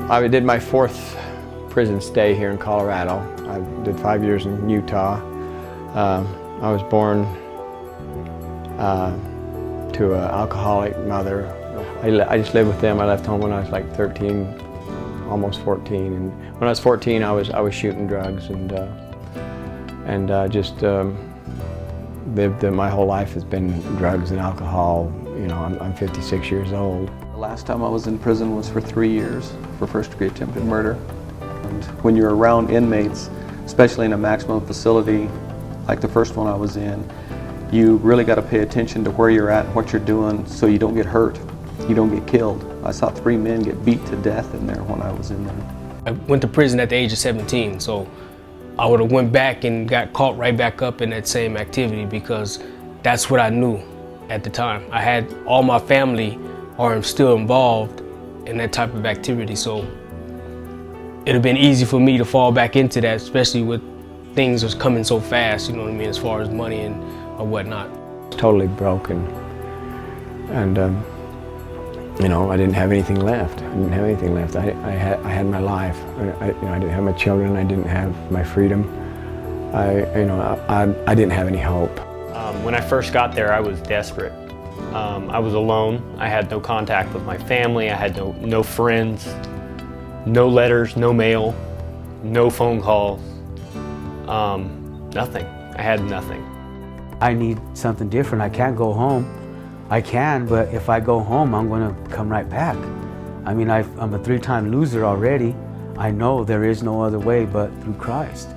I did my 4th prison stay here in Colorado. I did 5 years in Utah. I was born to an alcoholic mother. I just lived with them. I left home when I was like 13, almost 14. And when I was 14, I was shooting drugs and just lived. My whole life has been drugs and alcohol. You know, I'm 56 years old. The last time I was in prison was for 3 years for first-degree attempted murder. And when you're around inmates, especially in a maximum facility like the first one I was in, you really got to pay attention to where you're at and what you're doing so you don't get hurt, you don't get killed. I saw 3 men get beat to death in there when I was in there. I went to prison at the age of 17, so I would have went back and got caught right back up in that same activity because that's what I knew at the time. I had all my family are still involved in that type of activity, so it'd have been easy for me to fall back into that, especially with things was coming so fast, you know what I mean, as far as money and or whatnot. Totally broken, and you know, I didn't have anything left. I had my life. I didn't have my children. I didn't have my freedom. I didn't have any hope. When I first got there, I was desperate. I was alone. I had no contact with my family. I had no friends, no letters, no mail, no phone calls, nothing. I had nothing. I need something different. I can't go home. I can, but if I go home, I'm going to come right back. I mean, I'm a 3-time loser already. I know there is no other way but through Christ.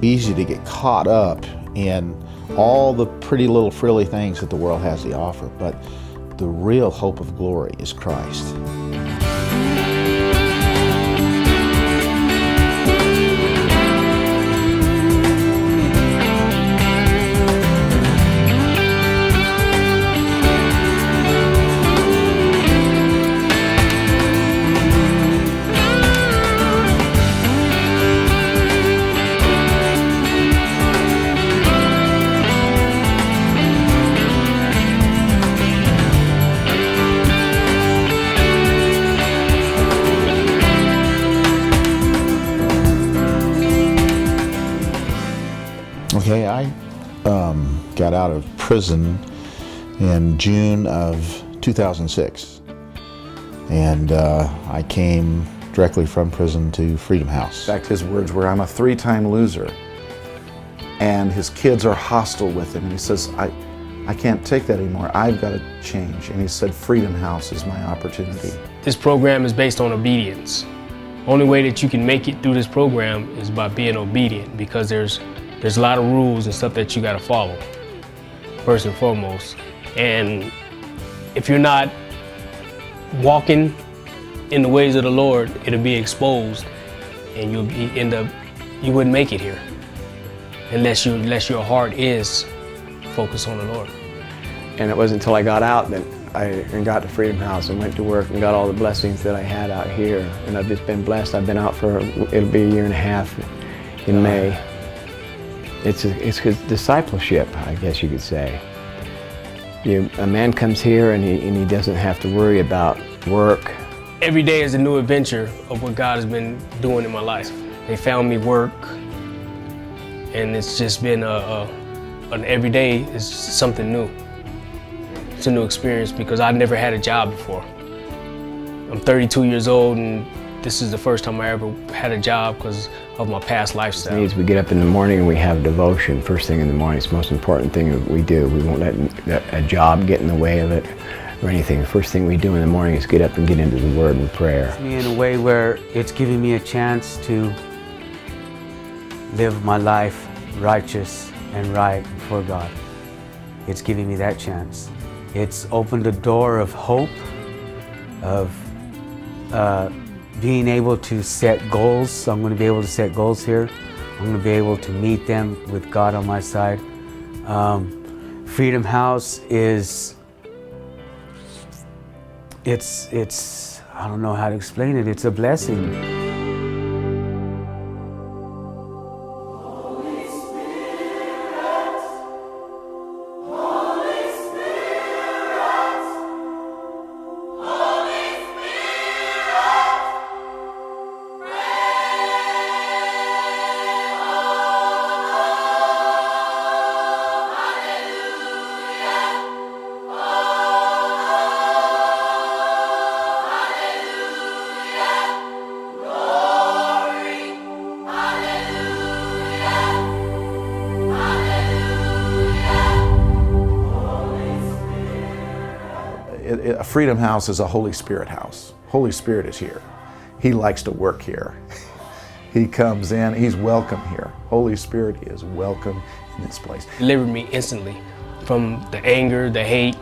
Easy to get caught up in all the pretty little frilly things that the world has to offer, but the real hope of glory is Christ. Okay, I got out of prison in June of 2006, and I came directly from prison to Freedom House. In fact, his words were, "I'm a 3-time loser," and his kids are hostile with him, and he says, I can't take that anymore. I've got to change. And he said, Freedom House is my opportunity. This program is based on obedience. Only way that you can make it through this program is by being obedient, because there's a lot of rules and stuff that you got to follow, first and foremost. And if you're not walking in the ways of the Lord, it'll be exposed, and you wouldn't make it here unless your heart is focused on the Lord. And it wasn't until I got out that I got to Freedom House and went to work and got all the blessings that I had out here. And I've just been blessed. I've been out for, it'll be a year and a half in May. It's his discipleship, I guess you could say. A man comes here and he doesn't have to worry about work. Every day is a new adventure of what God has been doing in my life. They found me work, and it's just been an every day is something new. It's a new experience because I never had a job before. I'm 32 years old, and this is the first time I ever had a job because of my past lifestyle. It means we get up in the morning and we have devotion first thing in the morning. It's the most important thing that we do. We won't let a job get in the way of it or anything. The first thing we do in the morning is get up and get into the Word and prayer. Me in a way where it's giving me a chance to live my life righteous and right before God. It's giving me that chance. It's opened a door of hope, of being able to set goals. So I'm going to be able to set goals here. I'm going to be able to meet them with God on my side. Freedom House is, it's I don't know how to explain it. It's a blessing. A Freedom House is a Holy Spirit house. Holy Spirit is here. He likes to work here. He comes in, he's welcome here. Holy Spirit is welcome in this place. Delivered me instantly from the anger, the hate,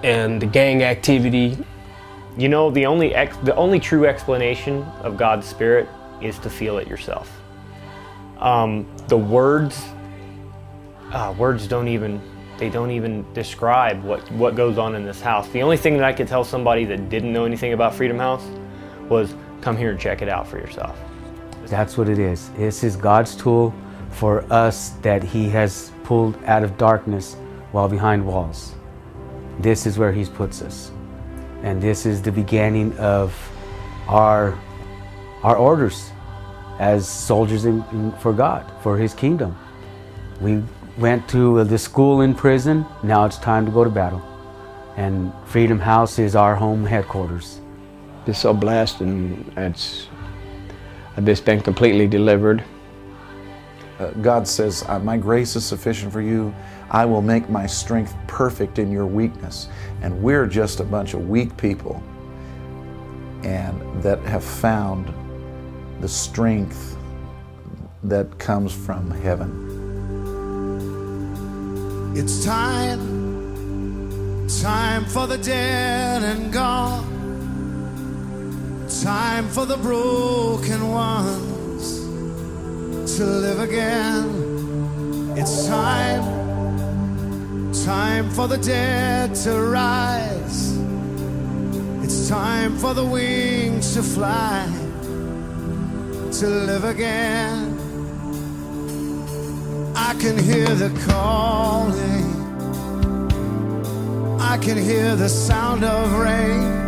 and the gang activity. You know, the only true explanation of God's Spirit is to feel it yourself. The words don't even describe what goes on in this house. The only thing that I could tell somebody that didn't know anything about Freedom House was, come here and check it out for yourself. That's what it is. This is God's tool for us that He has pulled out of darkness while behind walls. This is where He puts us. And this is the beginning of our orders as soldiers for God, for His kingdom. We went to the school in prison. Now it's time to go to battle. And Freedom House is our home headquarters. Just so blessed, and I've just been completely delivered. God says, my grace is sufficient for you. I will make my strength perfect in your weakness. And we're just a bunch of weak people and that have found the strength that comes from heaven. It's time for the dead and gone, time for the broken ones to live again. It's time for the dead to rise. It's time for the wings to fly, to live again. I can hear the calling, I can hear the sound of rain.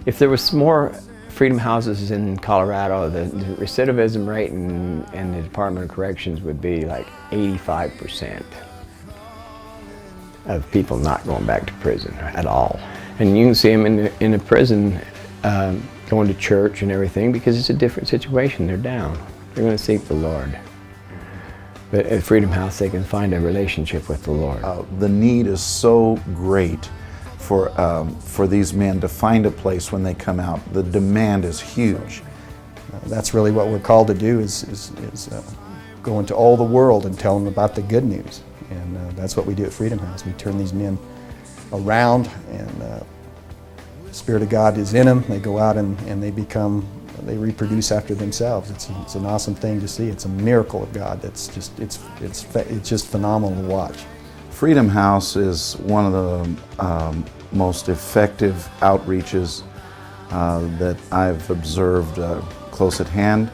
If there was more Freedom Houses in Colorado, the recidivism rate in the Department of Corrections would be like 85% of people not going back to prison at all. And you can see them in the prison going to church and everything, because it's a different situation. They're down. They're going to seek the Lord. But at Freedom House, they can find a relationship with the Lord. The need is so great for these men to find a place when they come out. The demand is huge. That's really what we're called to do, is go into all the world and tell them about the good news. And that's what we do at Freedom House. We turn these men around, and the Spirit of God is in them. They go out and they reproduce after themselves. It's an awesome thing to see. It's a miracle of God. It's just phenomenal to watch. Freedom House is one of the most effective outreaches that I've observed close at hand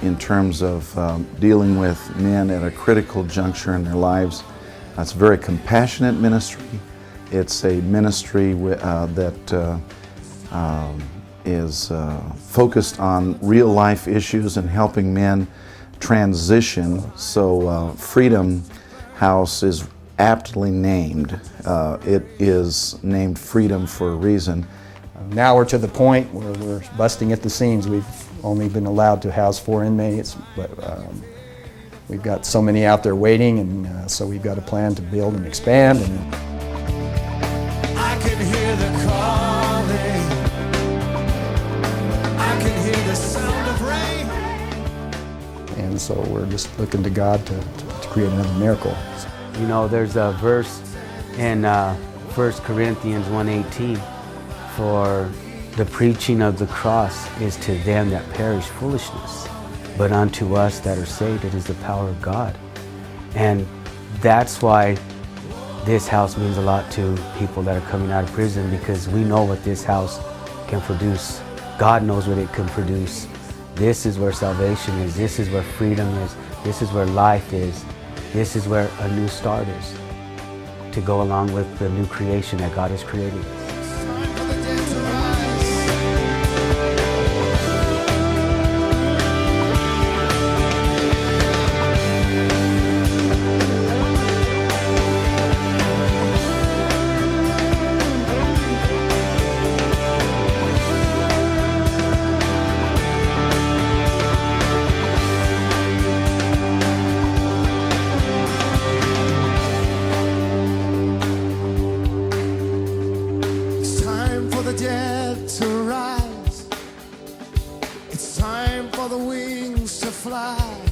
in terms of dealing with men at a critical juncture in their lives. It's a very compassionate ministry. It's a ministry that is focused on real life issues and helping men transition. So Freedom House is aptly named. It is named Freedom for a reason. Now we're to the point where we're busting at the seams. We've only been allowed to house 4 inmates, but we've got so many out there waiting, and so we've got a plan to build and expand. And I can hear the calling, I can hear the sound of rain. And so we're just looking to God to create another miracle. You know, there's a verse in 1 Corinthians 1:18, for the preaching of the cross is to them that perish foolishness, but unto us that are saved it is the power of God. And that's why this house means a lot to people that are coming out of prison, because we know what this house can produce. God knows what it can produce. This is where salvation is. This is where freedom is. This is where life is. This is where a new start is, to go along with the new creation that God has created. fly